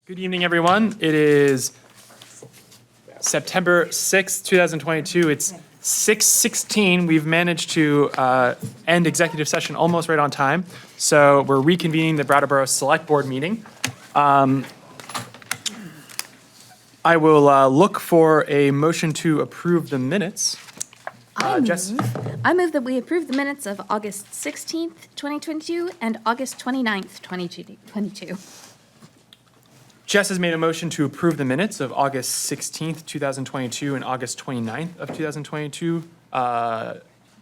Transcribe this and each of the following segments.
Good evening, everyone. It is September 6th, 2022. It's 6:16. We've managed to end executive session almost right on time. So we're reconvening the Brattleboro Selectboard meeting. I will look for a motion to approve the minutes. Jess? I move that we approve the minutes of August 16th, 2022, and August 29th, 2022. Jess has made a motion to approve the minutes of August 16th, 2022, and August 29th of 2022.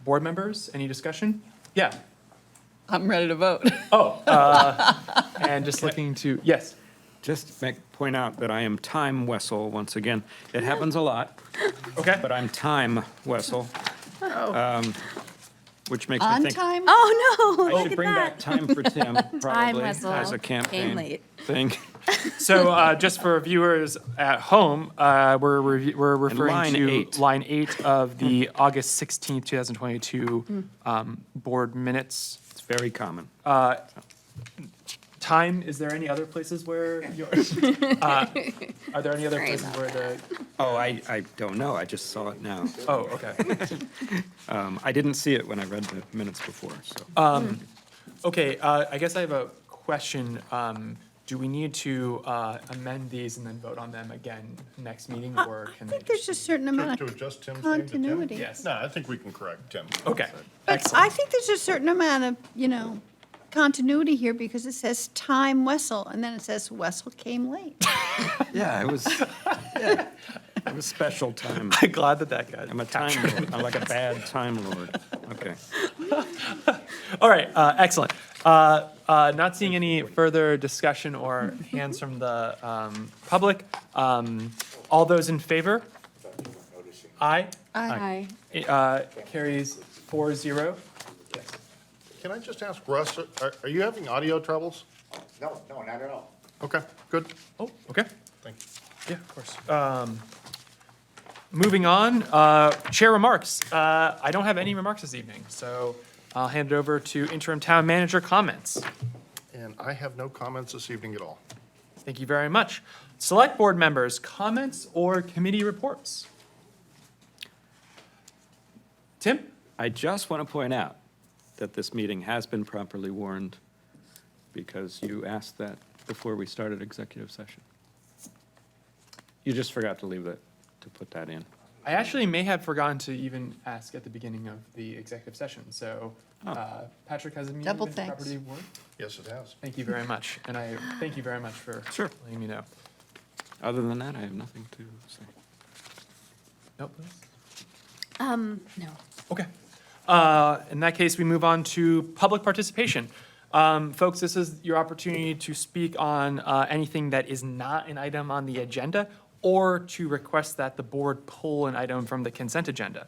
Board members, any discussion? Yeah. I'm ready to vote. Oh, and just looking to, yes. Just point out that I am Time Wessel once again. It happens a lot, Okay. but I'm Time Wessel. Which makes me On think time? Oh, no, I look should at bring that. back Time for Tim, probably, Wessel. as a Came campaign late. thing. So just for viewers at home, we're referring line to 8. line 8 of the August 16th, 2022 board minutes. It's very common. Time, is there any other places where you're, are there any other Sorry places about where the, Oh, I don't know. I just saw it now. oh, okay. I didn't see it when I read the minutes before, so. Okay, I guess I have a question. Do we need to amend these and then vote on them again next meeting, or can I they think there's a just? certain amount To of adjust Tim's name to Tim? continuity. Yes, No, I think we can correct Tim. okay, But I excellent. think there's a certain amount of, continuity here because it says Time Wessel, and then it says Wessel came late. Yeah, it was special time. I'm glad that got. I'm a time lord. I'm like a bad time lord. Okay. All right, excellent. Not seeing any further discussion or hands from the public. All those in favor? Aye. Aye. Carries 4-0. Can I just ask Russ, are you having audio troubles? No, not at all. Okay, good. Oh, okay. Thank you. Yeah, of course. Moving on, chair remarks. I don't have any remarks this evening, so I'll hand it over to interim town manager comments. And I have no comments this evening at all. Thank you very much. Select board members, comments or committee reports? Tim? I just want to point out that this meeting has been properly warned because you asked that before we started executive session. You just forgot to leave that, to put that in. I actually may have forgotten to even ask at the beginning of the executive session, so Patrick, has the meeting Double been thanks. properly warned? Yes, it has. Thank you very much, and I thank you very much for Sure. letting me know. Other than that, I have nothing to say. Nope. No. Okay. In that case, we move on to public participation. Folks, this is your opportunity to speak on anything that is not an item on the agenda or to request that the board pull an item from the consent agenda.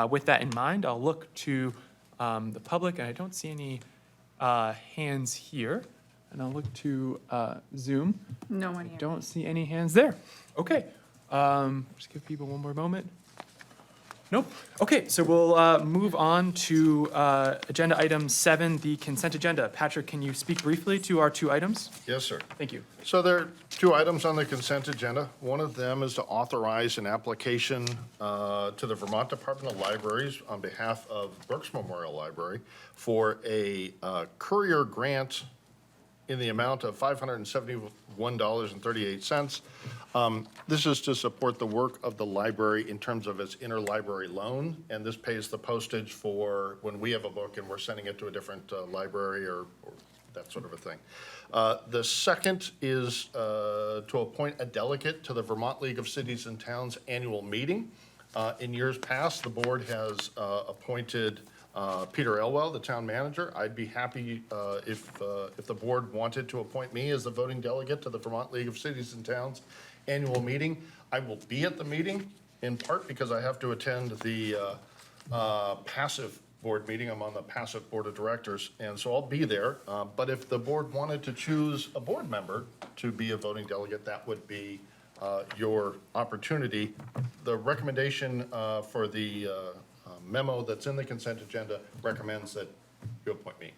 With that in mind, I'll look to the public, and I don't see any hands here. And I'll look to Zoom. No one I here. don't see any hands there. Okay. Just give people one more moment. Nope. Okay, so we'll move on to agenda item 7, the consent agenda. Patrick, can you speak briefly to our 2 items? Yes, sir. Thank you. So there are 2 items on the consent agenda. One of them is to authorize an application to the Vermont Department of Libraries on behalf of Brooks Memorial Library for a courier grant in the amount of $571.38. This is to support the work of the library in terms of its interlibrary loan, and this pays the postage for when we have a book and we're sending it to a different library or that sort of a thing. The second is to appoint a delegate to the Vermont League of Cities and Towns annual meeting. In years past, the board has appointed Peter Elwell, the town manager. I'd be happy if the board wanted to appoint me as the voting delegate to the Vermont League of Cities and Towns annual meeting. I will be at the meeting in part because I have to attend the passive board meeting. I'm on the passive board of directors, and so I'll be there. But if the board wanted to choose a board member to be a voting delegate, that would be your opportunity. The recommendation for the memo that's in the consent agenda recommends that you appoint me.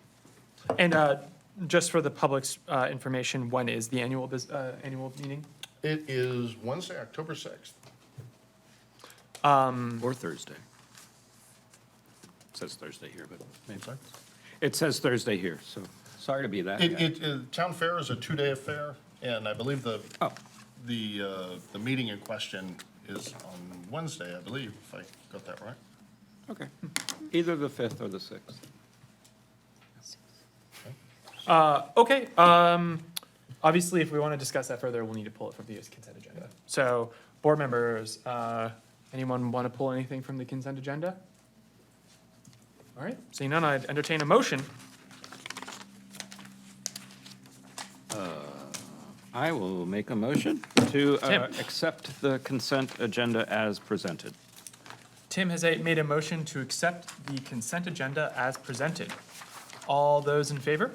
And just for the public's information, when is the annual meeting? It is Wednesday, October 6th. Or Thursday. It says Thursday here, but maybe. Sorry? It says Thursday here, so sorry to be that guy. Town fair is a 2-day affair, and I believe Oh, the meeting in question is on Wednesday, I believe, if I got that right. okay. Either the 5th or the 6th. Okay, obviously, if we want to discuss that further, we'll need to pull it from the consent agenda. So, board members, anyone want to pull anything from the consent agenda? All right, seeing none, I'd entertain a motion. I will make a motion to Tim. accept the consent agenda as presented. Tim has made a motion to accept the consent agenda as presented. All those in favor?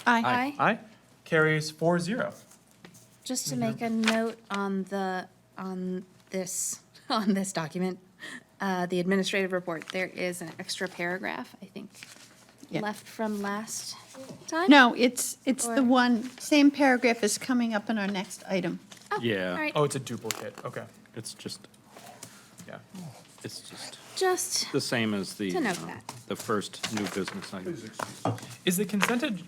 Aye. Aye. Carries 4-0. Just to make a note on this document, the administrative report, there is an extra paragraph, I think, Yeah. left from last time? No, it's Or- the one, same paragraph is coming up in our next item. Yeah. All right, Oh, it's a duplicate, okay, It's just yeah. just, the same as To note that. the first new business item. Is the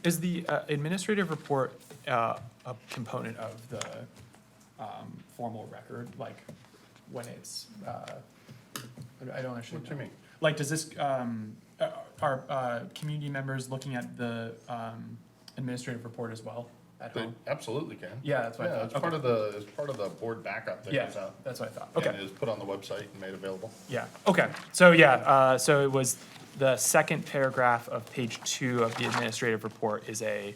is the administrative report a component of the formal record, like when it's, I don't actually know. What do you mean? Like, does this, are community members looking at the administrative report as well at They home? absolutely can. Yeah, that's what I Yeah, thought. it's part of the board backup that Yeah, goes out. that's what I thought, And okay. is put on the website and made available. Yeah, okay, so yeah, so it was the second paragraph of page 2 of the administrative report is a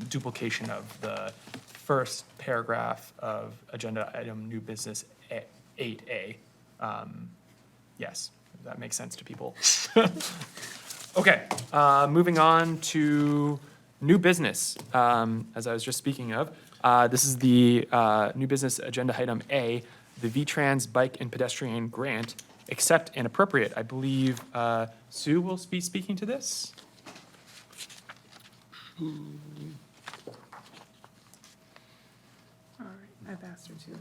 duplication of the first paragraph of agenda item new business 8A. Yes, that makes sense to people. Okay, moving on to new business, as I was just speaking of. This is the new business agenda item A, the VTrans Bike and Pedestrian Grant, accept and appropriate. I believe Sue will be speaking to this. All right, I've asked her to.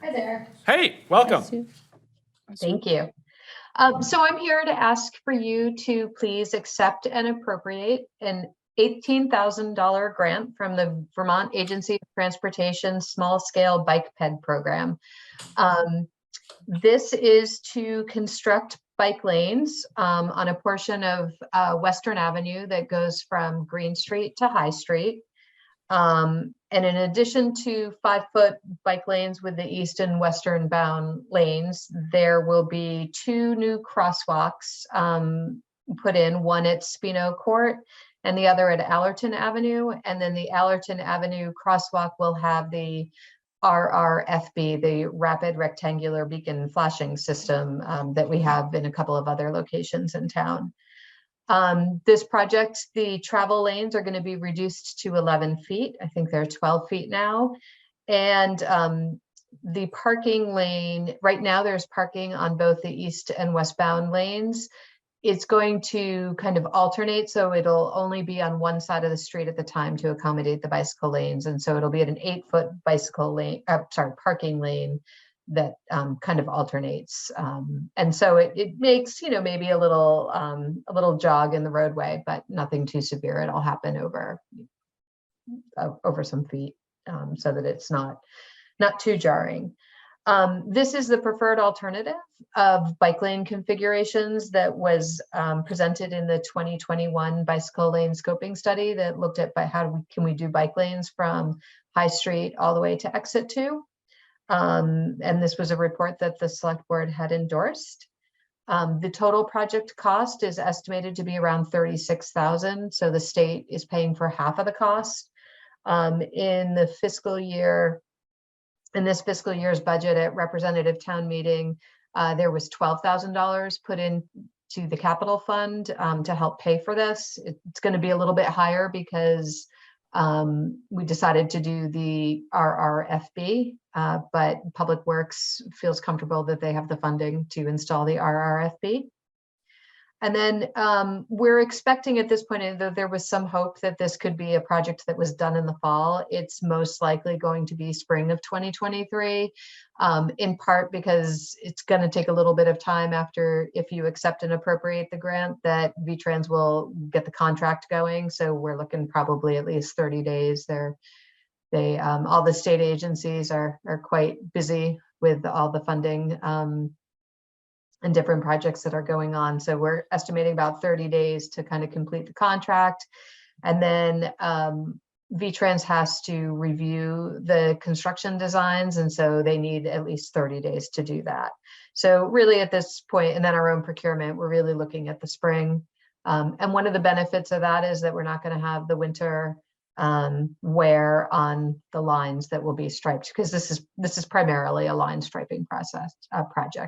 Hi there. Hey, welcome. Thank you. So I'm here to ask for you to please accept and appropriate an $18,000 grant from the Vermont Agency of Transportation Small Scale Bike Ped Program. This is to construct bike lanes on a portion of Western Avenue that goes from Green Street to High Street. And in addition to 5-foot bike lanes with the east and western bound lanes, there will be 2 new crosswalks put in, one at Spino Court and the other at Allerton Avenue. And then the Allerton Avenue crosswalk will have the RRFB, the Rapid Rectangular Beacon Flashing System that we have in a couple of other locations in town. This project, the travel lanes are going to be reduced to 11 feet. I think they're 12 feet now. And the parking lane, right now there's parking on both the east and westbound lanes. It's going to kind of alternate, so it'll only be on one side of the street at the time to accommodate the bicycle lanes. And so it'll be at an 8-foot bicycle lane, parking lane that kind of alternates. And so it makes, maybe a little jog in the roadway, but nothing too severe. It'll happen over some feet so that it's not too jarring. This is the preferred alternative of bike lane configurations that was presented in the 2021 bicycle lane scoping study that looked at how can we do bike lanes from High Street all the way to Exit 2. And this was a report that the select board had endorsed. The total project cost is estimated to be around $36,000. So the state is paying for half of the cost. In this fiscal year's budget at representative town meeting, there was $12,000 put into the capital fund to help pay for this. It's going to be a little bit higher because we decided to do the RRFB, but Public Works feels comfortable that they have the funding to install the RRFB. And then we're expecting at this point, though there was some hope that this could be a project that was done in the fall, it's most likely going to be spring of 2023, in part because it's going to take a little bit of time after, if you accept and appropriate the grant, that VTrans will get the contract going. So we're looking probably at least 30 days. All the state agencies are quite busy with all the funding and different projects that are going on. So we're estimating about 30 days to kind of complete the contract. And then VTrans has to review the construction designs. And so they need at least 30 days to do that. So really at this point, and then our own procurement, we're really looking at the spring. And one of the benefits of that is that we're not going to have the winter wear on the lines that will be striped, because this is primarily a line striping project.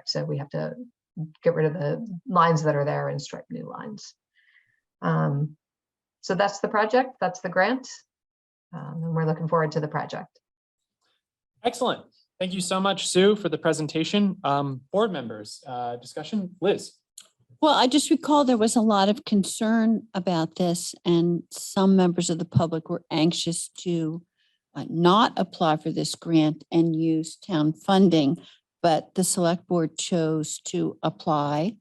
So we have to get rid of the lines that are there and stripe new lines. So that's the project, that's the grant, and we're looking forward to the project. Excellent. Thank you so much, Sue, for the presentation. Board members, discussion, Liz. Well, I just recall there was a lot of concern about this, and some members of the public were anxious to not apply for this grant and use town funding, but the select board chose to apply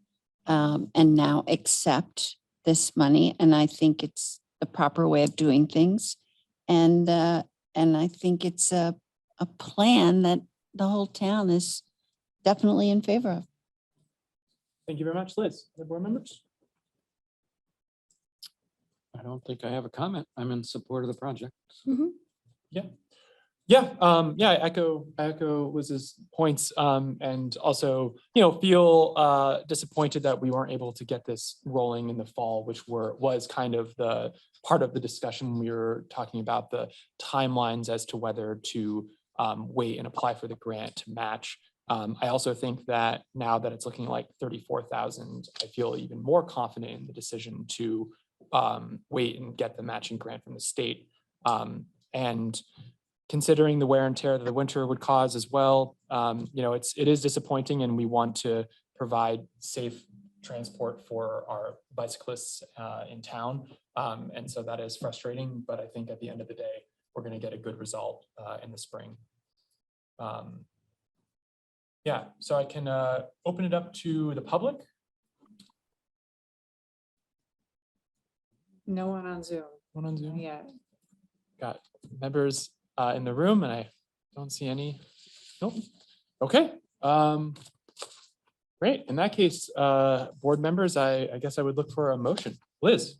and now accept this money. And I think it's the proper way of doing things. And I think it's a plan that the whole town is definitely in favor of. Thank you very much, Liz. Other board members? I don't think I have a comment. I'm in support of the project. I echo Liz's points, and also, feel disappointed that we weren't able to get this rolling in the fall, which was kind of the part of the discussion. We were talking about the timelines as to whether to wait and apply for the grant to match. I also think that now that it's looking like 34,000, I feel even more confident in the decision to wait and get the matching grant from the state. And considering the wear and tear that the winter would cause as well, it is disappointing, and we want to provide safe transport for our bicyclists in town. And so that is frustrating, but I think at the end of the day, we're going to get a good result in the spring. So I can open it up to the public. No one on Zoom. One on Zoom. Yeah. Got members in the room, and I don't see any. Nope. Okay. Great. In that case, board members, I guess I would look for a motion. Liz.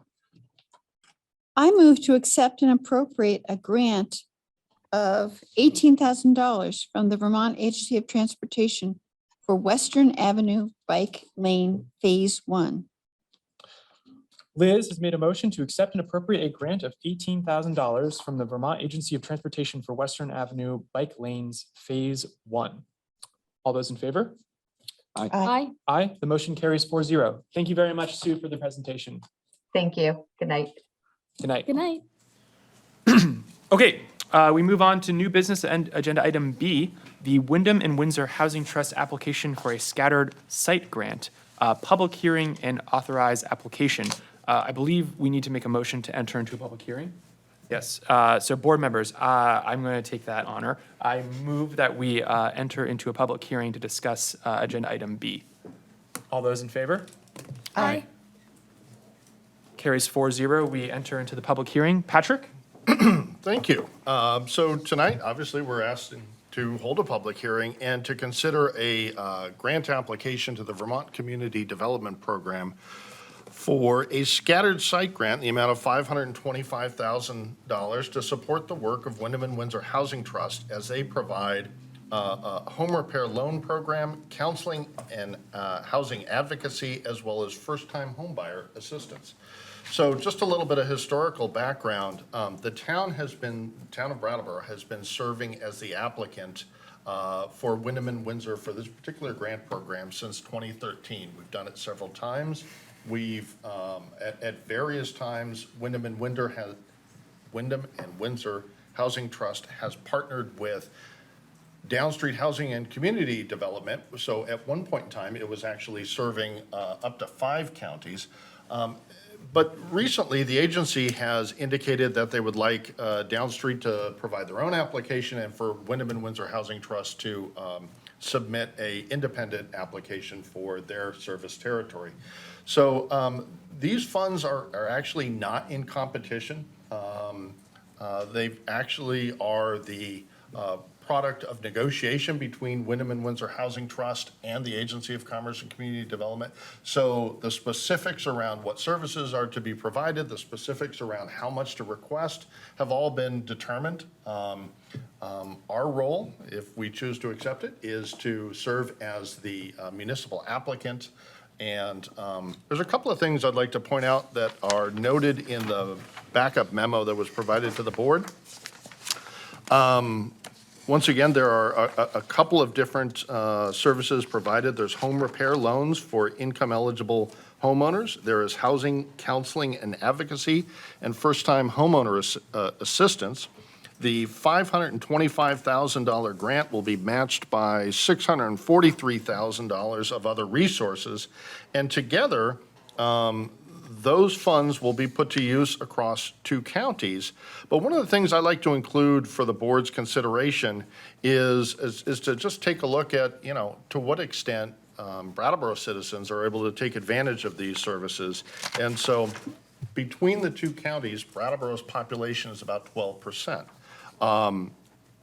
I move to accept and appropriate a grant of $18,000 from the Vermont Agency of Transportation for Western Avenue Bike Lane Phase 1. Liz has made a motion to accept and appropriate a grant of $18,000 from the Vermont Agency of Transportation for Western Avenue Bike Lanes Phase 1. All those in favor? Aye. Aye. The motion carries 4-0. Thank you very much, Sue, for the presentation. Thank you. Good night. Good night. Good night. Okay, we move on to new business and agenda item B, the Windham and Windsor Housing Trust application for a scattered site grant, public hearing and authorize application. I believe we need to make a motion to enter into a public hearing. Yes, so board members, I'm going to take that honor. I move that we enter into a public hearing to discuss agenda item B. All those in favor? Aye. Carries 4-0. We enter into the public hearing. Patrick? Thank you. So tonight, obviously, we're asked to hold a public hearing and to consider a grant application to the Vermont Community Development Program for a scattered site grant in the amount of $525,000 to support the work of Windham and Windsor Housing Trust as they provide a home repair loan program, counseling and housing advocacy, as well as first-time homebuyer assistance. So just a little bit of historical background. The town of Brattleboro has been serving as the applicant for Windham and Windsor for this particular grant program since 2013. We've done it several times. We've, at various times, Windham and Windsor Housing Trust has partnered with Down Street Housing and Community Development. So at one point in time, it was actually serving up to 5 counties. But recently, the agency has indicated that they would like Down Street to provide their own application and for Windham and Windsor Housing Trust to submit a independent application for their service territory. So these funds are actually not in competition. They actually are the product of negotiation between Windham and Windsor Housing Trust and the Agency of Commerce and Community Development. So the specifics around what services are to be provided, the specifics around how much to request have all been determined. Our role, if we choose to accept it, is to serve as the municipal applicant. And there's a couple of things I'd like to point out that are noted in the backup memo that was provided to the board. Once again, there are a couple of different services provided. There's home repair loans for income-eligible homeowners. There is housing, counseling, and advocacy, and first-time homeowner assistance. The $525,000 grant will be matched by $643,000 of other resources, and together, those funds will be put to use across 2 counties. But one of the things I like to include for the board's consideration is to just take a look at, to what extent Brattleboro citizens are able to take advantage of these services. And so between the 2 counties, Brattleboro's population is about 12%.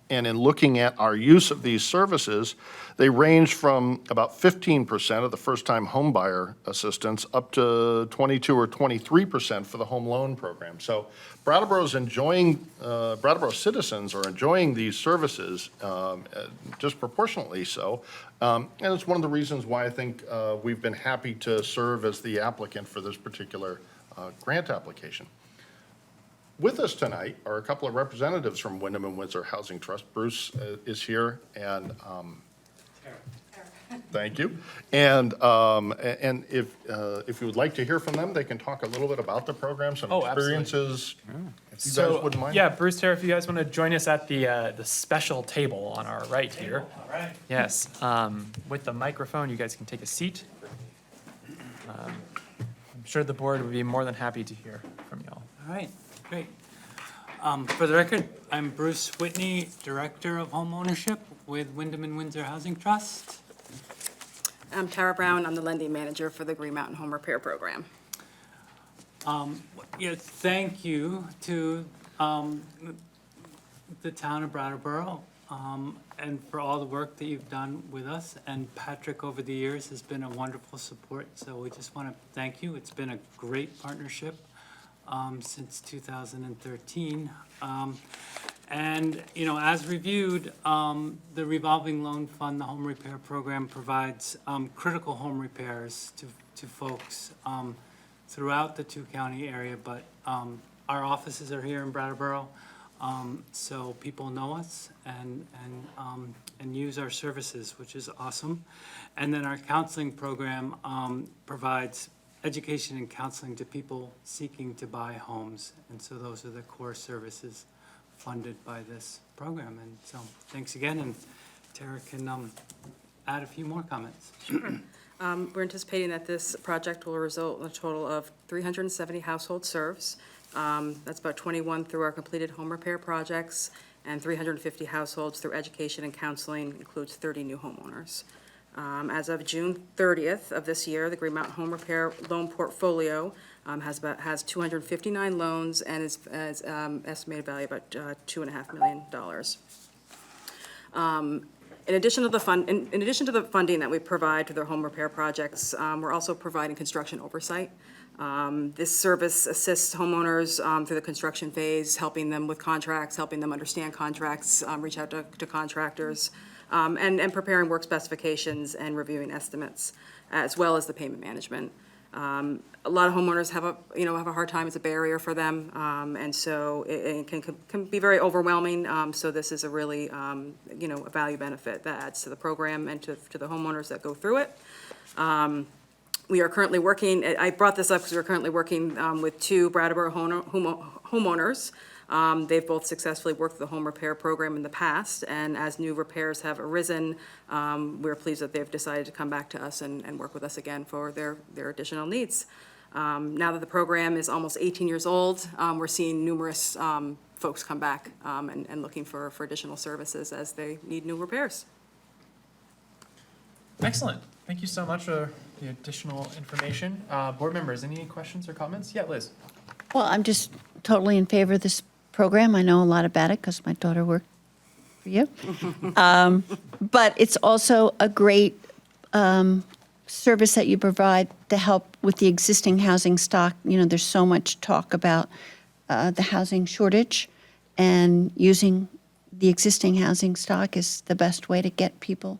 And in looking at our use of these services, they range from about 15% of the first-time homebuyer assistance up to 22 or 23% for the home loan program. So Brattleboro citizens are enjoying these services disproportionately so. And it's one of the reasons why I think we've been happy to serve as the applicant for this particular grant application. With us tonight are a couple of representatives from Windham and Windsor Housing Trust. Bruce is here, and thank you. And if you would like to hear from them, they can talk a little bit about the program, some Absolutely. experiences. If you So, guys wouldn't mind. yeah, Bruce, Tara, if you guys want to join us at the special table on our right here. All right. Yes, with the microphone, you guys can take a seat. I'm sure the board would be more than happy to hear from y'all. All right, great. For the record, I'm Bruce Whitney, Director of Home Ownership with Windham and Windsor Housing Trust. I'm Tara Brown. I'm the lending manager for the Green Mountain Home Repair Program. Thank you to the town of Brattleboro and for all the work that you've done with us. And Patrick, over the years, has been a wonderful support, so we just want to thank you. It's been a great partnership since 2013. And, as reviewed, the revolving loan fund, the home repair program provides critical home repairs to folks throughout the 2-county area, but our offices are here in Brattleboro, so people know us and use our services, which is awesome. And then our counseling program provides education and counseling to people seeking to buy homes. And so those are the core services funded by this program. And so thanks again, and Tara can add a few more comments. We're anticipating that this project will result in a total of 370 household serves. That's about 21 through our completed home repair projects, and 350 households through education and counseling, includes 30 new homeowners. As of June 30th of this year, the Green Mountain Home Repair loan portfolio has 259 loans and is estimated value about $2.5 million. In addition to the funding that we provide to their home repair projects, we're also providing construction oversight. This service assists homeowners through the construction phase, helping them with contracts, helping them understand contracts, reach out to contractors, and preparing work specifications and reviewing estimates, as well as the payment management. A lot of homeowners have a hard time. It's a barrier for them, and so it can be very overwhelming. So this is a really, a value benefit that adds to the program and to the homeowners that go through it. We are currently working, I brought this up because we're currently working with 2 Brattleboro homeowners They've both successfully worked the home repair program in the past, and as new repairs have arisen, we're pleased that they've decided to come back to us and work with us again for their additional needs. Now that the program is almost 18 years old, we're seeing numerous folks come back and looking for additional services as they need new repairs. Excellent. Thank you so much for the additional information. Board members, any questions or comments? Yeah, Liz. Well, I'm just totally in favor of this program. I know a lot about it because my daughter worked for you. But it's also a great service that you provide to help with the existing housing stock. You know, there's so much talk about the housing shortage, and using the existing housing stock is the best way to get people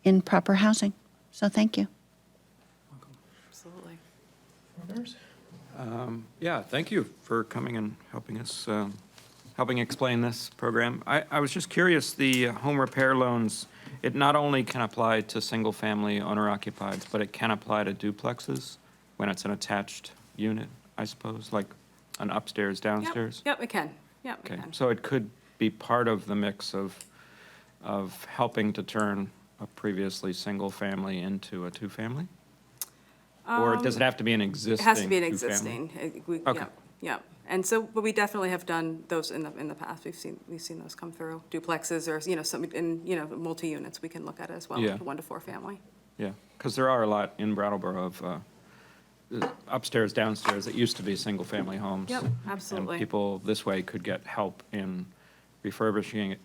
in proper housing. So thank you. Absolutely. Board members? Yeah, thank you for coming and helping us, helping explain this program. I was just curious, the home repair loans, it not only can apply to single-family owner-occupied, but it can apply to duplexes when it's an attached unit, I suppose, like an upstairs, downstairs? Yep, it can. Yep, it Okay, can. so it could be part of the mix of helping to turn a previously single-family into a two-family? Or does it have to be an existing It has to be an two-family? existing. Okay. Yep, yep. And so, but we definitely have done those in the past. We've seen those come through. Duplexes or, some, in, multi-units we can look at as well, Yeah. like a 1 to 4 family. Yeah, because there are a lot in Brattleboro of upstairs, downstairs that used to be single-family homes. Yep, absolutely. And people this way could get help in refurbishing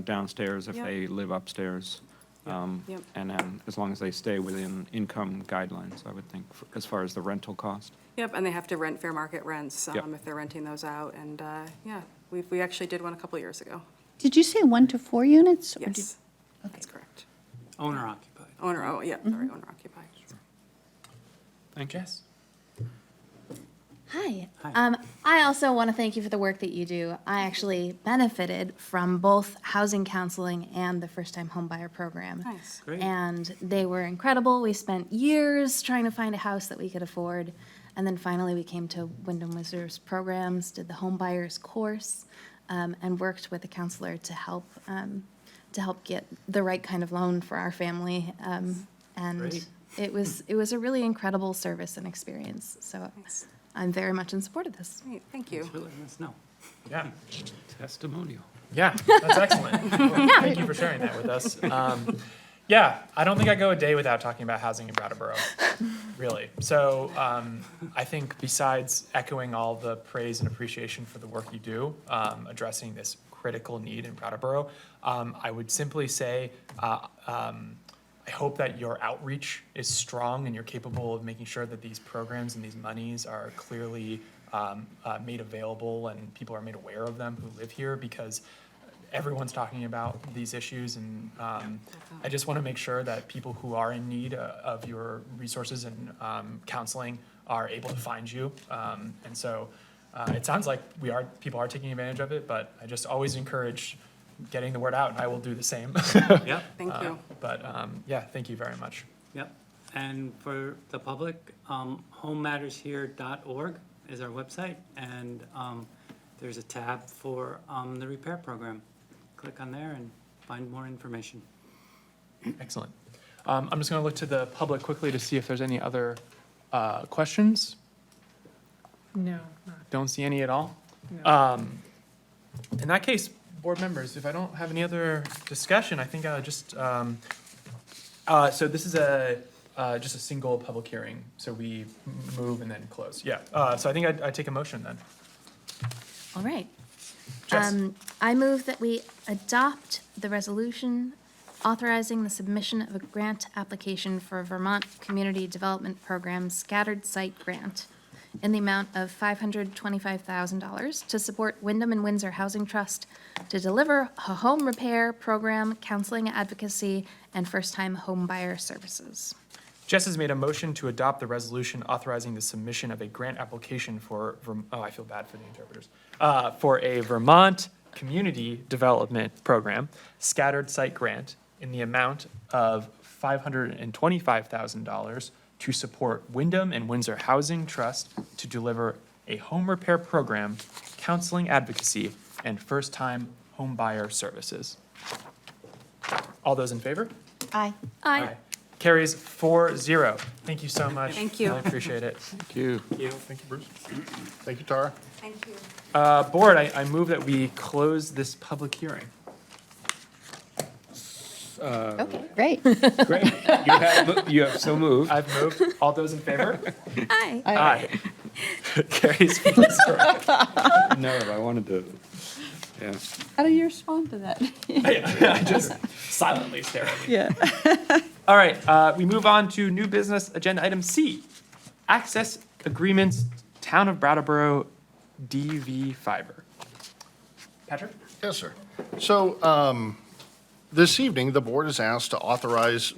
downstairs if Yep. they live upstairs. Yep. And then as long as they stay within income guidelines, I would think, as far as the rental cost. Yep, and they have to rent fair market rents Yep. if they're renting those out. And, yeah, we actually did one a couple years ago. Did you say 1 to 4 units? or did- Yes, that's correct. Owner occupied. Sorry, owner occupied. Thank you. Jess? Hi. Hi. I also want to thank you for the work that you do. I actually benefited from both housing counseling and the first-time homebuyer program. Nice. Great. And they were incredible. We spent years trying to find a house that we could afford. And then finally, we came to Windham Windsor's programs, did the homebuyers course, and worked with a counselor to help get the right kind of loan for our family. And Great. it was a really incredible service and experience. So Nice. I'm very much in support of this. Great, thank you. Really, let us know. Yeah. Testimonial. Yeah, that's excellent. Thank you for sharing that with us. Yeah, I don't think I go a day without talking about housing in Brattleboro, really. So I think besides echoing all the praise and appreciation for the work you do, addressing this critical need in Brattleboro, I would simply say I hope that your outreach is strong and you're capable of making sure that these programs and these monies are clearly made available and people are made aware of them who live here, because everyone's talking about these issues, and I just want to make sure that people who are in need of your resources and counseling are able to find you. And so it sounds like people are taking advantage of it, but I just always encourage getting the word out, and I will do the same. Yep, Thank you. But yeah, thank you very much. yep. And for the public, homemattershere.org is our website, and there's a tab for the repair program. Click on there and find more information. Excellent. I'm just going to look to the public quickly to see if there's any other questions. No. Don't see any at all. In that case, board members, if I don't have any other discussion, I think I'll just, so this is just a single public hearing, so we move and then close. Yeah, so I think I'd take a motion then. All right. Jess? I move that we adopt the resolution authorizing the submission of a grant application for Vermont Community Development Program Scattered Site Grant in the amount of $525,000 to support Windham and Windsor Housing Trust to deliver a home repair program, counseling advocacy, and first-time home buyer services. Jess has made a motion to adopt the resolution authorizing the submission of a grant application for, I feel bad for the interpreters, for a Vermont Community Development Program Scattered Site Grant in the amount of $525,000 to support Windham and Windsor Housing Trust to deliver a home repair program, counseling advocacy, and first-time home buyer services. All those in favor? Aye. Aye. Carries 4-0. Thank you so much. Thank you. I appreciate it. Thank you. Thank you, Bruce. Thank you, Tara. Thank you. Board, I move that we close this public hearing. Okay, great. Great. You have so moved. I've moved. All those in favor? Aye. Aye. Carries 4-0. No, I wanted to, yeah. How do you respond to that? I just silently stare at you. Yeah. All right, we move on to new business agenda item C, access agreements, Town of Brattleboro DVFiber. Patrick? Yes, sir. So this evening, the board is asked to authorize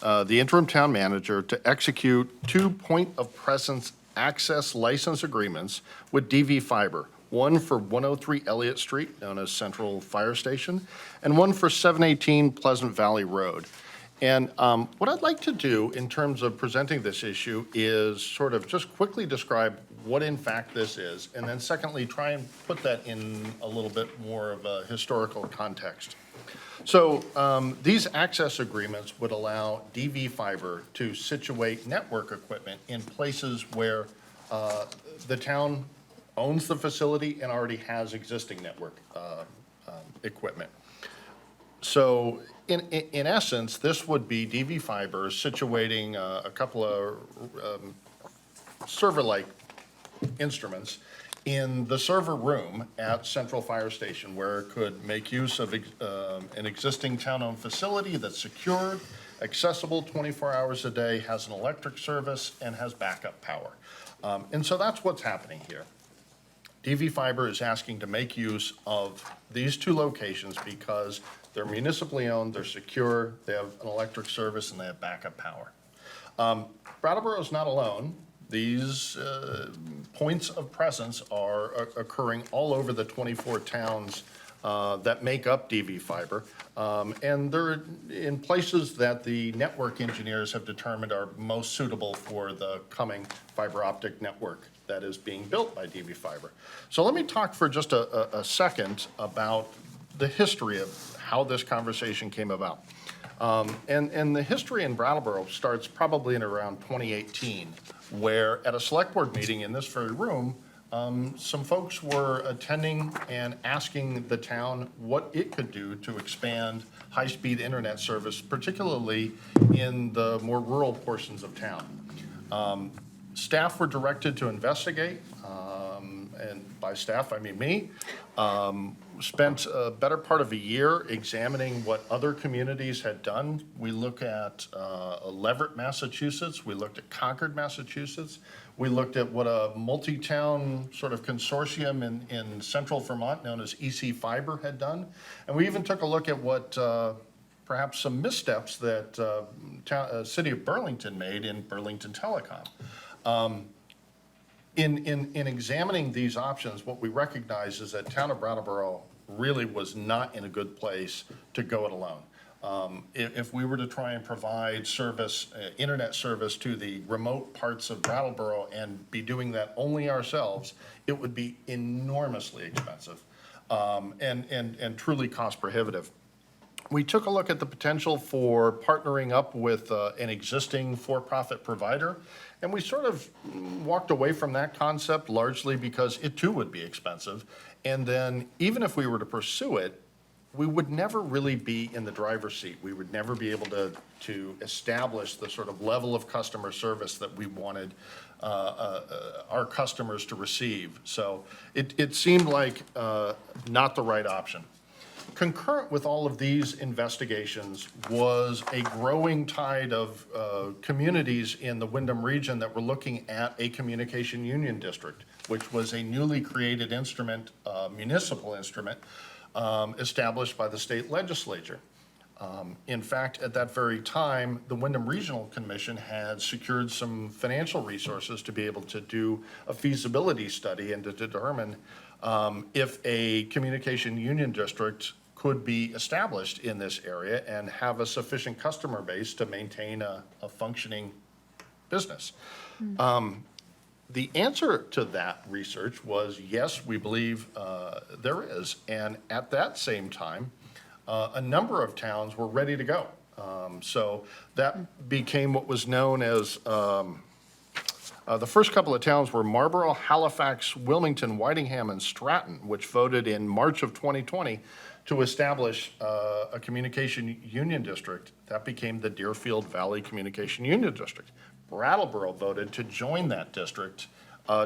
the interim town manager to execute 2 point-of-presence access license agreements with DVFiber, one for 103 Elliott Street, known as Central Fire Station, and one for 718 Pleasant Valley Road. And what I'd like to do in terms of presenting this issue is sort of just quickly describe what in fact this is, and then secondly, try and put that in a little bit more of a historical context. So these access agreements would allow DVFiber to situate network equipment in places where the town owns the facility and already has existing network equipment. So in essence, this would be DVFiber situating a couple of server-like instruments in the server room at Central Fire Station, where it could make use of an existing town-owned facility that's secured, accessible 24 hours a day, has an electric service, and has backup power. And so that's what's happening here. DVFiber is asking to make use of these 2 locations because they're municipally owned, they're secure, they have an electric service, and they have backup power. Brattleboro is not alone. These points of presence are occurring all over the 24 towns that make up DVFiber. And they're in places that the network engineers have determined are most suitable for the coming fiber optic network that is being built by DVFiber. So let me talk for just a second about the history of how this conversation came about. And the history in Brattleboro starts probably in around 2018, where at a select board meeting in this very room, some folks were attending and asking the town what it could do to expand high-speed internet service, particularly in the more rural portions of town. Staff were directed to investigate, and by staff, I mean me, spent a better part of a year examining what other communities had done. We look at Leverett, Massachusetts. We looked at Concord, Massachusetts. We looked at what a multi-town sort of consortium in central Vermont known as EC Fiber had done. And we even took a look at what perhaps some missteps that City of Burlington made in Burlington Telecom. In examining these options, what we recognize is that Town of Brattleboro really was not in a good place to go it alone. If we were to try and provide service, internet service to the remote parts of Brattleboro and be doing that only ourselves, it would be enormously expensive and truly cost prohibitive. We took a look at the potential for partnering up with an existing for-profit provider, and we sort of walked away from that concept largely because it too would be expensive. And then even if we were to pursue it, we would never really be in the driver's seat. We would never be able to establish the sort of level of customer service that we wanted our customers to receive. So it seemed like not the right option. Concurrent with all of these investigations was a growing tide of communities in the Windham region that were looking at a communication union district, which was a newly created instrument, municipal instrument, established by the state legislature. In fact, at that very time, the Windham Regional Commission had secured some financial resources to be able to do a feasibility study and to determine if a communication union district could be established in this area and have a sufficient customer base to maintain a functioning business. The answer to that research was, yes, we believe there is. And at that same time, a number of towns were ready to go. So that became what was known as, the first couple of towns were Marlborough, Halifax, Wilmington, Whitingham, and Stratton, which voted in March of 2020 to establish a communication union district. That became the Deerfield Valley Communication Union District. Brattleboro voted to join that district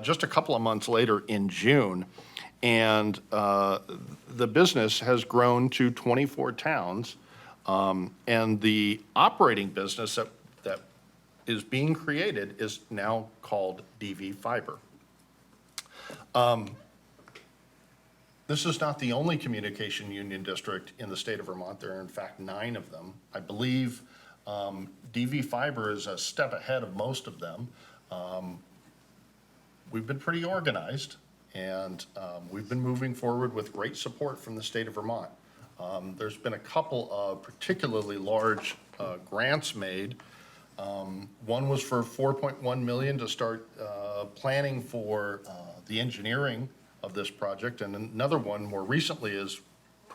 just a couple of months later in June. And the business has grown to 24 towns. And the operating business that is being created is now called DVFiber. This is not the only communication union district in the state of Vermont. There are in fact 9 of them. I believe DVFiber is a step ahead of most of them. We've been pretty organized, and we've been moving forward with great support from the state of Vermont. There's been a couple of particularly large grants made. One was for $4.1 million to start planning for the engineering of this project, and another one more recently is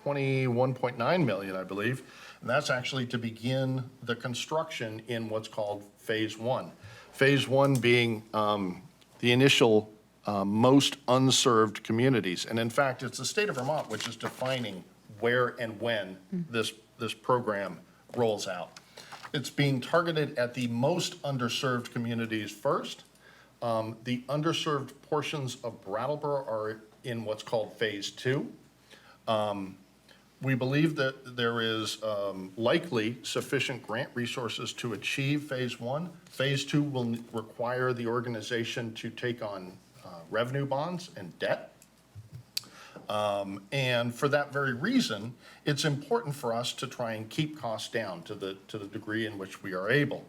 $21.9 million, I believe, and that's actually to begin the construction in what's called Phase 1. Phase 1 being the initial most unserved communities, and in fact, it's the state of Vermont which is defining where and when this program rolls out. It's being targeted at the most underserved communities first. The underserved portions of Brattleboro are in what's called Phase 2. We believe that there is likely sufficient grant resources to achieve Phase 1. Phase 2 will require the organization to take on revenue bonds and debt. And for that very reason, it's important for us to try and keep costs down to the degree in which we are able.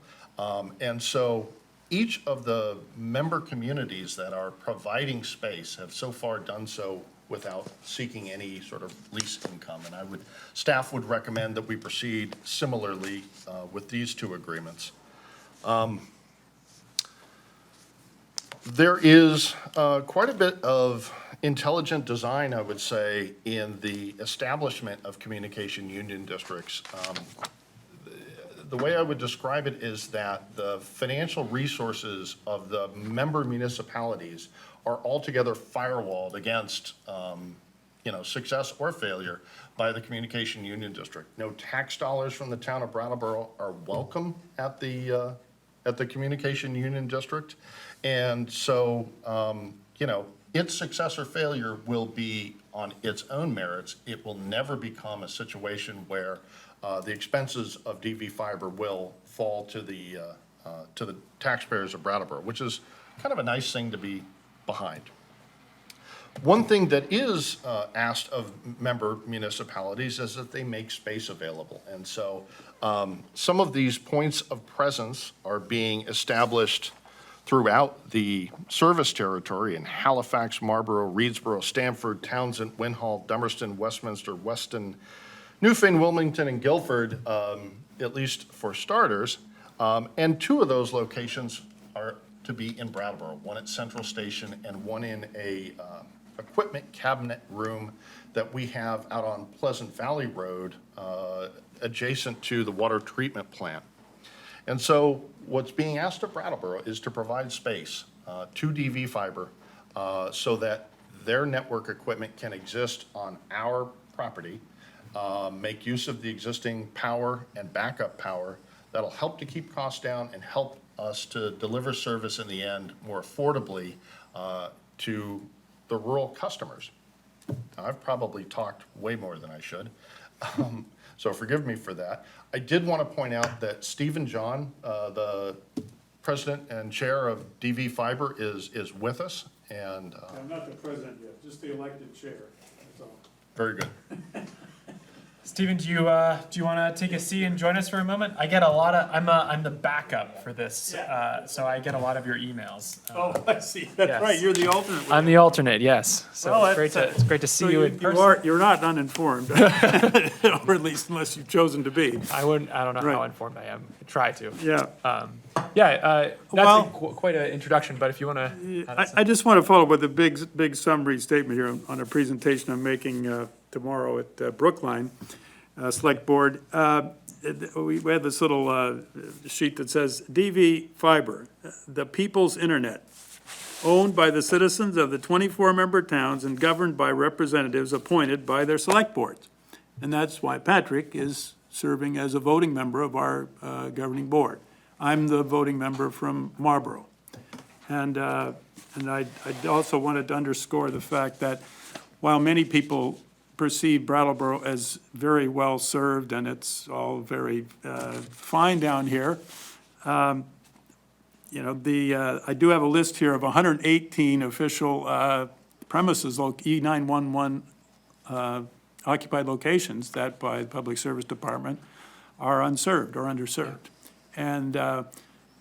And so each of the member communities that are providing space have so far done so without seeking any sort of lease income. And staff would recommend that we proceed similarly with these 2 agreements. There is quite a bit of intelligent design, I would say, in the establishment of communication union districts. The way I would describe it is that the financial resources of the member municipalities are altogether firewalled against success or failure by the communication union district. No tax dollars from the town of Brattleboro are welcome at the communication union district. And so, its success or failure will be on its own merits. It will never become a situation where the expenses of DVFiber will fall to the taxpayers of Brattleboro, which is kind of a nice thing to be behind. One thing that is asked of member municipalities is that they make space available. And so some of these points of presence are being established throughout the service territory in Halifax, Marlborough, Reedsboro, Stamford, Townsend, Winhall, Dummerston, Westminster, Weston, Newfane, Wilmington, and Guilford, at least for starters. And 2 of those locations are to be in Brattleboro, one at Central Station and one in a equipment cabinet room that we have out on Pleasant Valley Road, adjacent to the water treatment plant. And so what's being asked of Brattleboro is to provide space to DVFiber so that their network equipment can exist on our property, make use of the existing power and backup power that'll help to keep costs down and help us to deliver service in the end more affordably to the rural customers. Now, I've probably talked way more than I should. So forgive me for that. I did want to point out that Stephen John, the president and chair of DVFiber, is with us. And I'm not the president yet, just the elected chair, that's all. very good. Stephen, do you want to take a seat and join us for a moment? I get a lot of, I'm the backup for this, so I get a lot of your emails. Oh, I see. That's yes. right. You're the alternate. I'm the alternate, yes. So Well, it's great to see you in person. You're not uninformed, or at least unless you've chosen to be. I don't know how Right. informed I am. I try to. Yeah. That's Well- quite an introduction, but if you want to. I just want to follow with a big summary statement here on a presentation I'm making tomorrow at Brookline Select Board. We had this little sheet that says DVFiber, the people's internet, owned by the citizens of the 24-member towns and governed by representatives appointed by their select boards. And that's why Patrick is serving as a voting member of our governing board. I'm the voting member from Marlborough. And I also wanted to underscore the fact that while many people perceive Brattleboro as very well-served and it's all very fine down here, I do have a list here of 118 official premises, E911 occupied locations that by the Public Service Department are unserved or underserved. And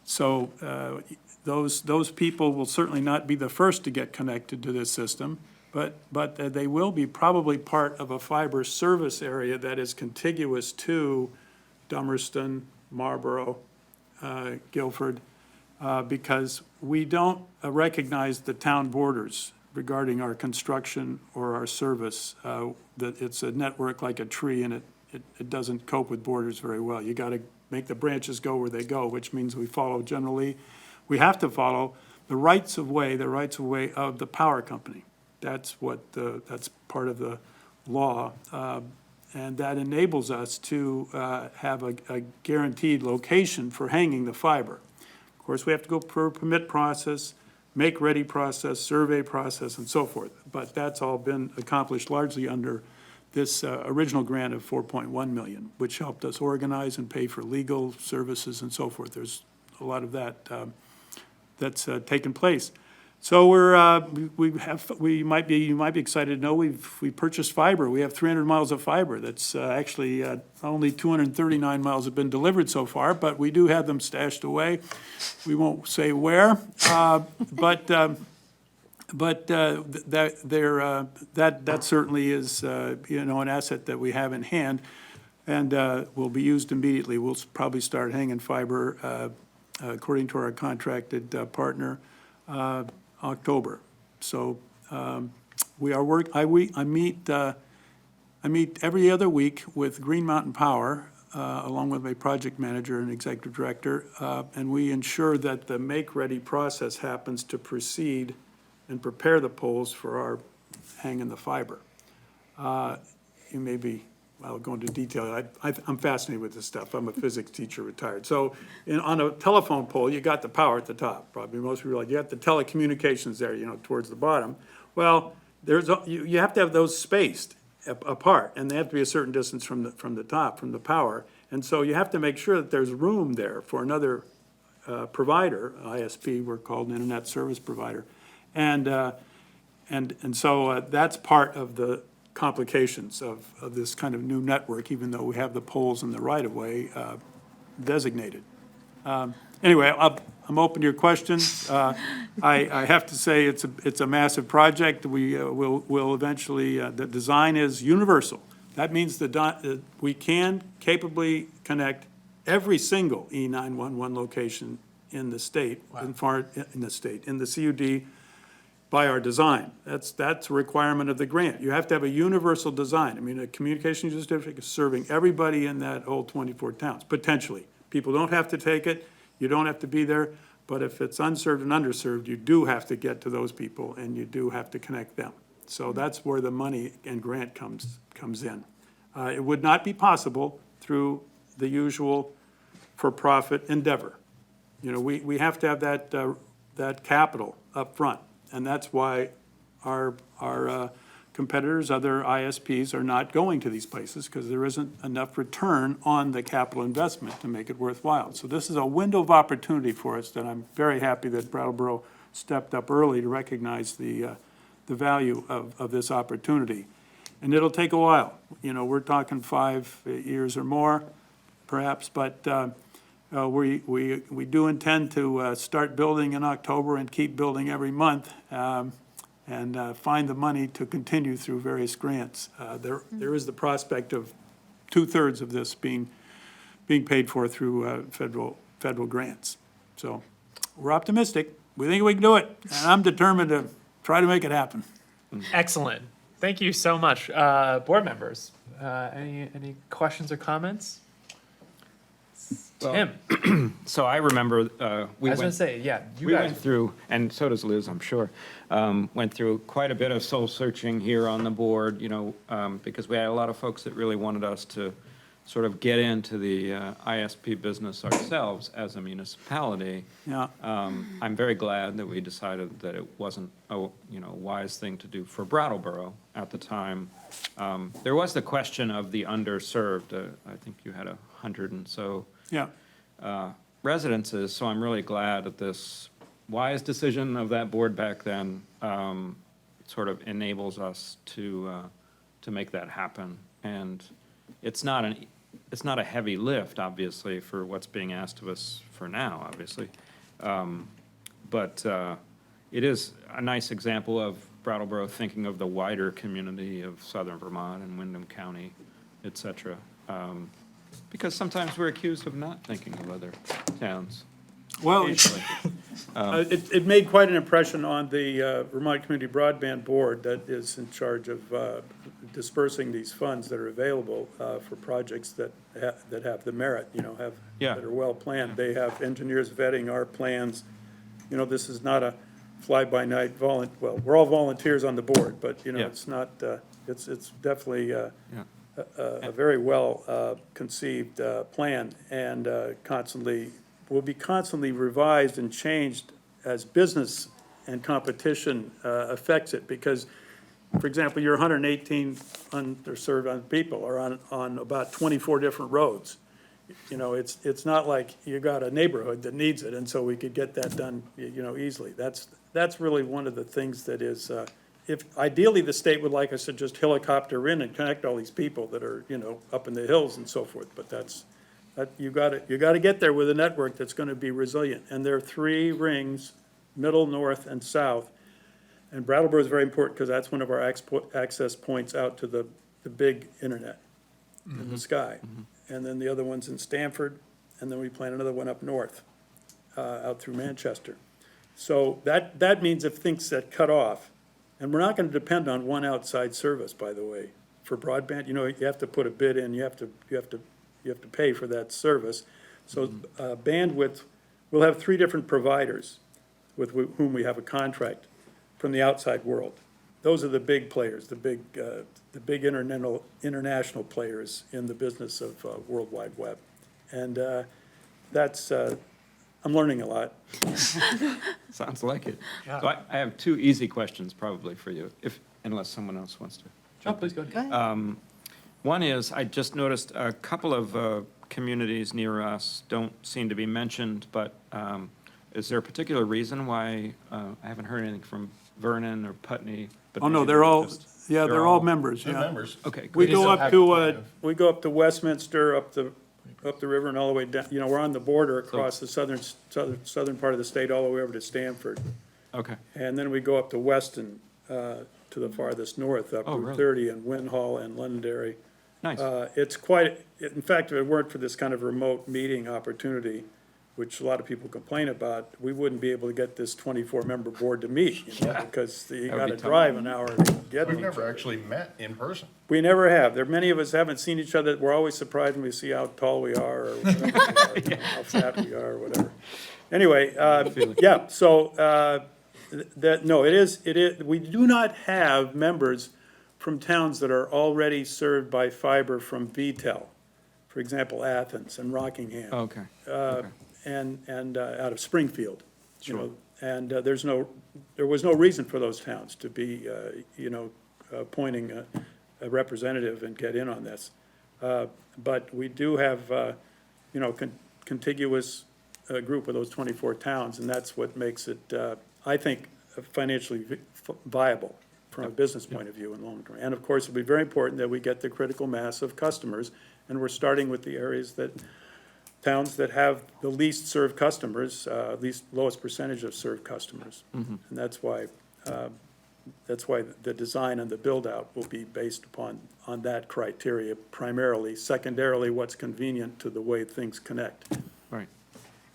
so those people will certainly not be the first to get connected to this system, but they will be probably part of a fiber service area that is contiguous to Dummerston, Marlborough, Guilford, because we don't recognize the town borders regarding our construction or our service. That it's a network like a tree, and it doesn't cope with borders very well. You got to make the branches go where they go, which means we have to follow the rights of way of the power company. That's that's part of the law, and that enables us to have a guaranteed location for hanging the fiber. Of course, we have to go through a permit process, make-ready process, survey process, and so forth. But that's all been accomplished largely under this original grant of $4.1 million, which helped us organize and pay for legal services and so forth. There's a lot of that that's taken place. So you might be excited to know we purchased fiber. We have 300 miles of fiber. That's actually only 239 miles have been delivered so far, but we do have them stashed away. We won't say where, but that certainly is an asset that we have in hand, and will be used immediately. We'll probably start hanging fiber according to our contracted partner. October. So we are I meet every other week with Green Mountain Power, along with my project manager and executive director, and we ensure that the make-ready process happens to proceed and prepare the poles for our hanging the fiber. You may be, I'll go into detail. I'm fascinated with this stuff. I'm a physics teacher, retired. So on a telephone pole, you got the power at the top. Probably most people are like, you got the telecommunications there, towards the bottom. Well, you have to have those spaced apart, and they have to be a certain distance from the top, from the power. And so you have to make sure that there's room there for another provider, ISP, we're called an internet service provider. And so that's part of the complications of this kind of new network, even though we have the poles in the right-of-way designated. Anyway, I'm open to your questions. I have to say it's a massive project. We'll eventually, the design is universal. That means we can capably connect every single E911 location in the state, in the CUD, by our design. That's a requirement of the grant. You have to have a universal design. I mean, a communications certificate is serving everybody in that whole 24 towns, potentially. People don't have to take it, you don't have to be there, but if it's unserved and underserved, you do have to get to those people and you do have to connect them. So that's where the money and grant comes in. It would not be possible through the usual for-profit endeavor. We have to have that capital up front. And that's why our competitors, other ISPs, are not going to these places, because there isn't enough return on the capital investment to make it worthwhile. So this is a window of opportunity for us that I'm very happy that Brattleboro stepped up early to recognize the value of this opportunity. And it'll take a while. You know, we're talking 5 years or more, perhaps, but we do intend to start building in October and keep building every month, and find the money to continue through various grants. There is the prospect of 2/3 of this being paid for through federal grants. So we're optimistic. We think we can do it, and I'm determined to try to make it happen. Excellent. Thank you so much. Board members, any questions or comments? Well, Tim, So I remember, I was gonna say, yeah, you we guys. went through, and so does Liz, I'm sure, went through quite a bit of soul searching here on the board, you know, because we had a lot of folks that really wanted us to sort of get into the ISP business ourselves as a municipality. Yeah. I'm very glad that we decided that it wasn't a, you know, wise thing to do for Brattleboro at the time. There was the question of the underserved. I think you had 100 and so Yeah. residences, so I'm really glad that this wise decision of that board back then sort of enables us to make that happen. And it's not a heavy lift, obviously, for what's being asked of us for now, obviously. But it is a nice example of Brattleboro thinking of the wider community of southern Vermont and Windham County, et cetera. Because sometimes we're accused of not thinking of other towns. Well, Occasionally. it made quite an impression on the Vermont Community Broadband Board that is in charge of dispersing these funds that are available for projects that have the merit, you know, Yeah. that are well planned. They have engineers vetting our plans. You know, this is not a fly-by-night well, we're all volunteers on the board, but, you know, Yeah. it's not, it's definitely a very well conceived plan, and will be constantly revised and changed as business and competition affects it. Because, for example, you're 118 underserved people are on about 24 different roads. You know, it's not like you got a neighborhood that needs it, and so we could get that done, you know, easily. That's really one of the things that is, if ideally the state would like us to just helicopter in and connect all these people that are, you know, up in the hills and so forth, but you gotta get there with a network that's gonna be resilient. And there are 3 rings, middle, north, and south. And Brattleboro is very important because that's one of our access points out to the big internet in the sky. And then the other one's in Stamford, and then we plan another one up north, out through Manchester. So that means if things get cut off, and we're not gonna depend on one outside service, by the way, for broadband. You know, you have to put a bid in, you have to pay for that service. So bandwidth, we'll have 3 different providers with whom we have a contract from the outside world. Those are the big players, the big international players in the business of World Wide Web. And that's, I'm learning a lot. Sounds like it. So I have 2 easy questions probably for you, unless someone else wants to. Oh, please go ahead. One is, I just noticed a couple of communities near us don't seem to be mentioned, but is there a particular reason why, I haven't heard anything from Vernon or Putney? But Oh, no, maybe they're all, just- yeah, they're all members, They're yeah. members. Okay, We good. go still up have to, kind we go up to Westminster, up the river and all the way down, you know, we're on the border across the southern part of the state, all the way over to Stamford. Okay, And then we go up to Weston, to the farthest north, up Oh, Route really? 30 and Winhall and Londonderry. nice. It's quite, in fact, if it weren't for this kind of remote meeting opportunity, which a lot of people complain about, we wouldn't be able to get this 24-member board to meet, you know, because you That would gotta be tough. drive an hour to get We've to each never other. actually met in person. We never have. Many of us haven't seen each other. We're always surprised when we see how tall we are or whatever we are, you know, how fat we are, or whatever. Anyway, yeah, so, no, it is, we do not have members from towns that are already served by fiber from VTel. For example, Athens and Rockingham. Okay, And out of Springfield, you know. And there was no reason for those towns to be, you know, appointing a representative and get in on this. But we do have, you know, contiguous group of those 24 towns, and that's what makes it, I think, financially viable. from a business point of view in Wilmington. And of course, it'll be very important that we get the critical mass of customers, and we're starting with the areas towns that have the least served customers, least, lowest percentage of served customers. And that's why the design and the build-out will be based on that criteria primarily. Secondarily, what's convenient to the way things connect. Right.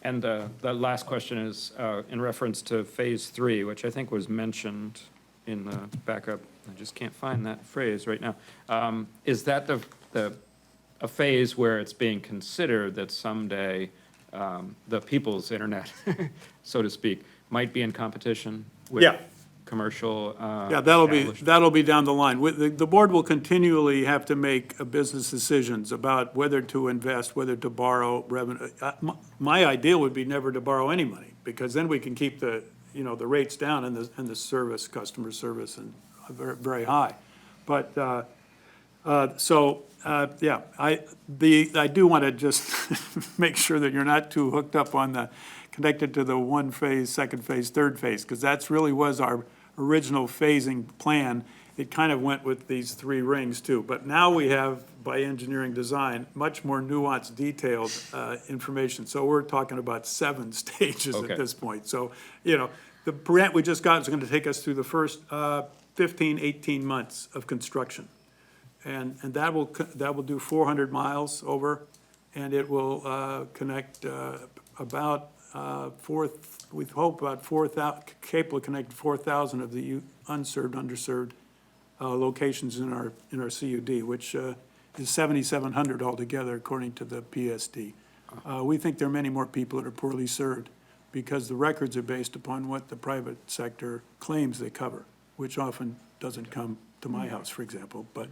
And the last question is in reference to Phase 3, which I think was mentioned in the backup. I just can't find that phrase right now. Is that a phase where it's being considered that someday the people's internet, so to speak, might be in competition with Yeah. commercial? Yeah, that'll be down the line. The board will continually have to make business decisions about whether to invest, whether to borrow revenue. My ideal would be never to borrow any money, because then we can keep the rates down and the service, customer service, and very, very high. But, yeah, I do want to just make sure that you're not too hooked up on connected to the one phase, second phase, third phase, because that's really was our original phasing plan. It kind of went with these 3 rings too. But now we have, by engineering design, much more nuanced, detailed information. So we're talking about 7 stages Okay. at this point. So, the grant we just got is going to take us through the first 15, 18 months of construction. And that will do 400 miles over, and it will connect about we hope about 4,000, capable of connecting 4,000 of the unserved, underserved locations in our CUD, which is 7,700 altogether, according to the PSD. We think there are many more people that are poorly served, because the records are based upon what the private sector claims they cover, which often doesn't come to my house, for example, but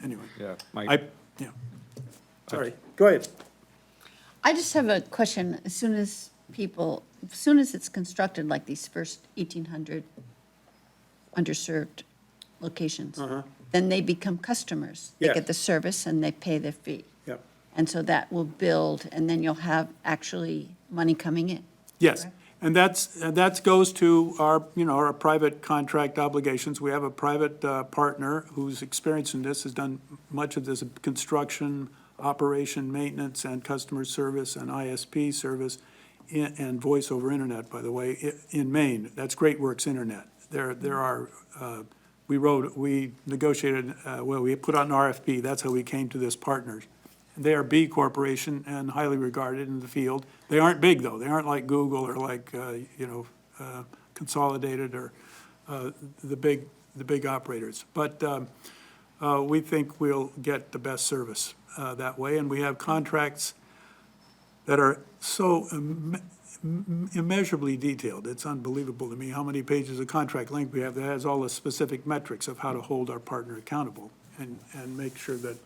anyway. Yeah. Sorry, go ahead. I just have a question. As soon as it's constructed, like these first 1,800 underserved locations, then they become customers. They Yes. get the service and they pay their fee. Yep. And so that will build, and then you'll have actually money coming in. Yes, and that goes to our private contract obligations. We have a private partner who's experienced in this, has done much of this construction, operation, maintenance, and customer service, and ISP service, and voice over internet, by the way, in Maine. That's Great Works Internet. There are, we negotiated, we put out an RFP. That's how we came to this partner. They are B Corporation and highly regarded in the field. They aren't big, though. They aren't like Google or like, Consolidated or the big operators. But we think we'll get the best service that way. And we have contracts that are so immeasurably detailed. It's unbelievable to me how many pages of contract length we have that has all the specific metrics of how to hold our partner accountable and make sure that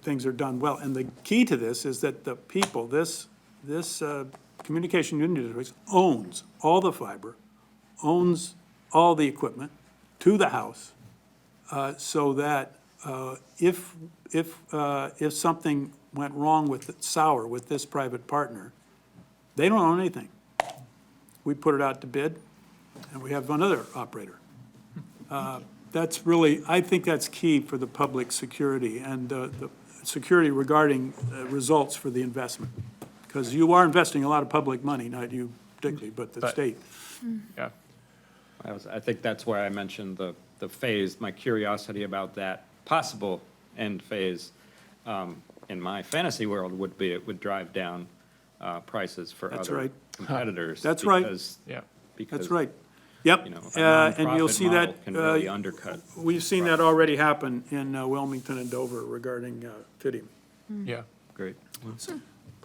things are done well. And the key to this is that the people, this communication unit owns all the fiber, owns all the equipment to the house, so that if something went wrong with this private partner, they don't own anything. We put it out to bid, and we have another operator. That's really, I think that's key for the public security and the security regarding results for the investment. Because you are investing a lot of public money, not you particularly, but the state. Yeah. I think that's why I mentioned the phase, my curiosity about that possible end phase in my fantasy world would be it would drive down prices for That's other right. competitors. That's right. Because That's right. Yep, a and you'll nonprofit see model that, can really undercut. we've seen that already happen in Wilmington and Dover regarding Fidium. Yeah. Great.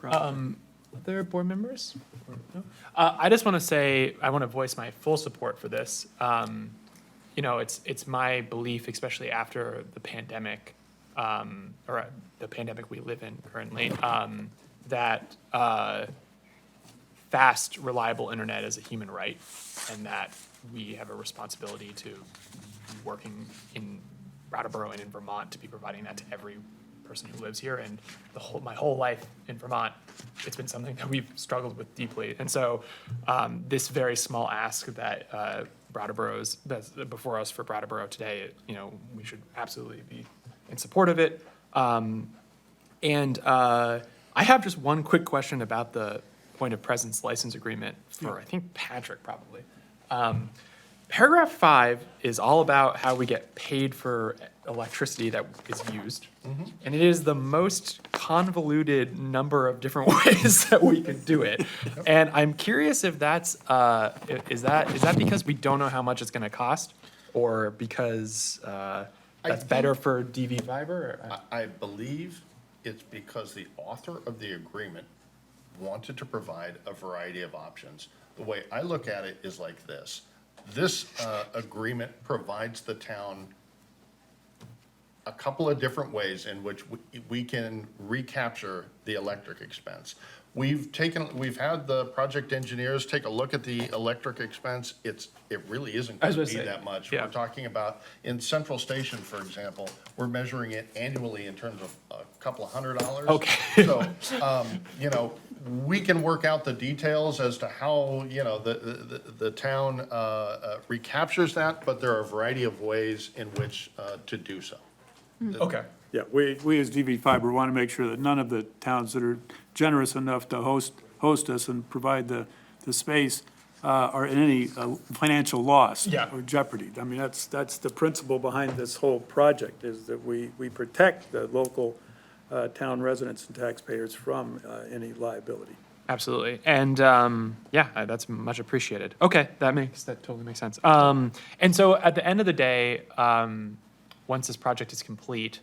Other board members? Or no? I just want to say, I want to voice my full support for this. It's my belief, especially after the pandemic, or the pandemic we live in currently, that fast, reliable internet is a human right, and that we have a responsibility to be working in Brattleboro and in Vermont to be providing that to every person who lives here. And my whole life in Vermont, it's been something that we've struggled with deeply. And so this very small ask that Brattleboro's, that's before us for Brattleboro today, we should absolutely be in support of it. I have just one quick question about the point of presence license agreement for, I think, Patrick probably. Paragraph 5 is all about how we get paid for electricity that is used. And it is the most convoluted number of different ways that we could do it. And I'm curious if that's, is that because we don't know how much it's gonna cost? Or because that's better for DVFiber? I believe it's because the author of the agreement wanted to provide a variety of options. The way I look at it is like this. This agreement provides the town a couple of different ways in which we can recapture the electric expense. We've had the project engineers take a look at the electric expense. It really isn't going to be that much. yeah. We're talking about, in Central Station, for example, we're measuring it annually in terms of a couple of $100. Okay. So, we can work out the details as to how, the town recaptures that, but there are a variety of ways in which to do so. Okay. Yeah, we as DVFiber want to make sure that none of the towns that are generous enough to host us and provide the space are in any financial loss Yeah. or jeopardy. I mean, that's the principle behind this whole project, is that we protect the local town residents and taxpayers from any liability. Absolutely. And that's much appreciated. Okay, that totally makes sense. And so at the end of the day, once this project is complete,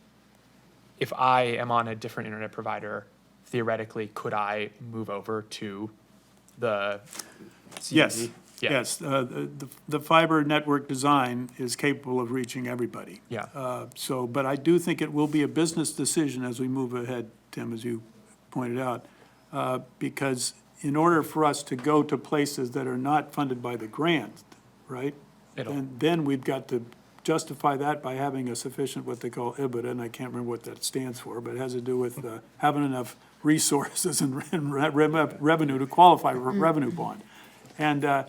if I am on a different internet provider, theoretically, could I move over to the CBD? Yes, Yeah. yes. The fiber network design is capable of reaching everybody. Yeah. But I do think it will be a business decision as we move ahead, Tim, as you pointed out, because in order for us to go to places that are not funded by the grant, right? And then we've got to justify that by having a sufficient, what they call EBITDA, and I can't remember what that stands for, but it has to do with having enough resources and revenue to qualify for a revenue bond. And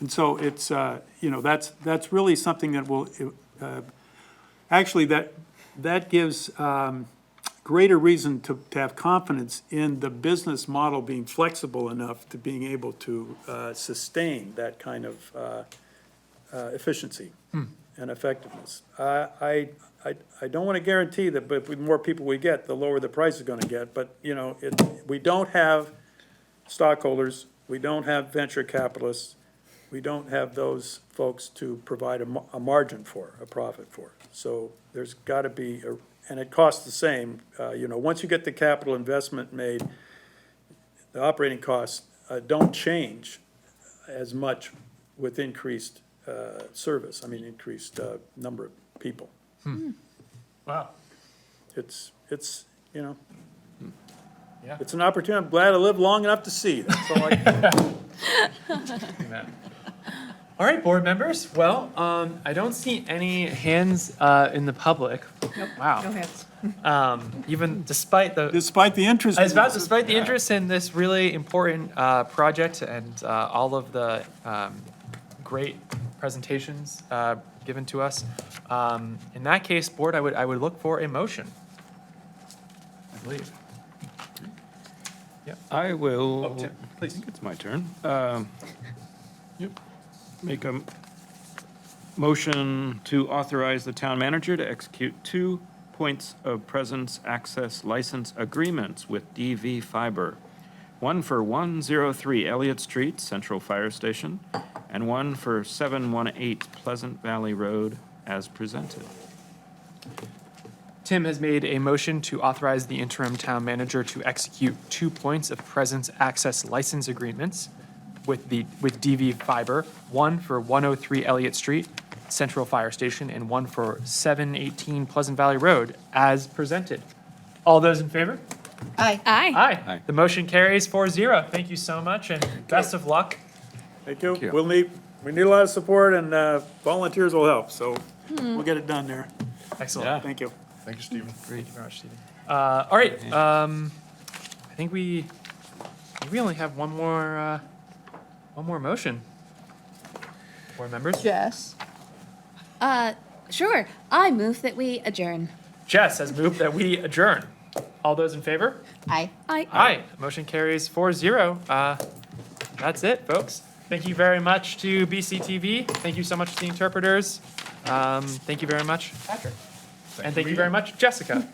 so it's, that's really something that will, actually, that gives greater reason to have confidence in the business model being flexible enough to being able to sustain that kind of efficiency and effectiveness. I don't want to guarantee that, but the more people we get, the lower the price is going to get. But, we don't have stockholders, we don't have venture capitalists, we don't have those folks to provide a margin for, a profit for. So there's got to be, and it costs the same. Once you get the capital investment made, the operating costs don't change as much with increased service, increased number of people. Wow. It's Yeah. it's an opportunity. I'm glad I lived long enough to see. That's all I can. Amen. All right, board members. Well, I don't see any hands in the public. Wow. No hands. Even despite the Despite the interest. despite the interest in this really important project and all of the great presentations given to us, in that case, board, I would look for a motion. I believe. I will. Oh, Tim, please. I think it's my turn. Make a motion to authorize the town manager to execute 2 points of presence access license agreements with DVFiber. One for 103 Elliott Street, Central Fire Station, and one for 718 Pleasant Valley Road, as presented. Tim has made a motion to authorize the interim town manager to execute 2 points of presence access license agreements with DVFiber, one for 103 Elliott Street, Central Fire Station, and one for 718 Pleasant Valley Road, as presented. All those in favor? Aye. Aye. Aye. The motion carries 4-0. Thank you so much, and best of luck. Thank you. you. We need a lot of support, and volunteers will help, so we'll get it done there. Excellent. Yeah. Thank you. Thank you, Stephen. Thank you very much, Stephen. All right, I think we only have one more motion. Board members? Jess? Sure, I move that we adjourn. Jess has moved that we adjourn. All those in favor? Aye. Aye. Motion carries 4-0. That's it, folks. Thank you very much to BCTV. Thank you so much to the interpreters. Thank you very much, Patrick. And thank you very much, Jessica.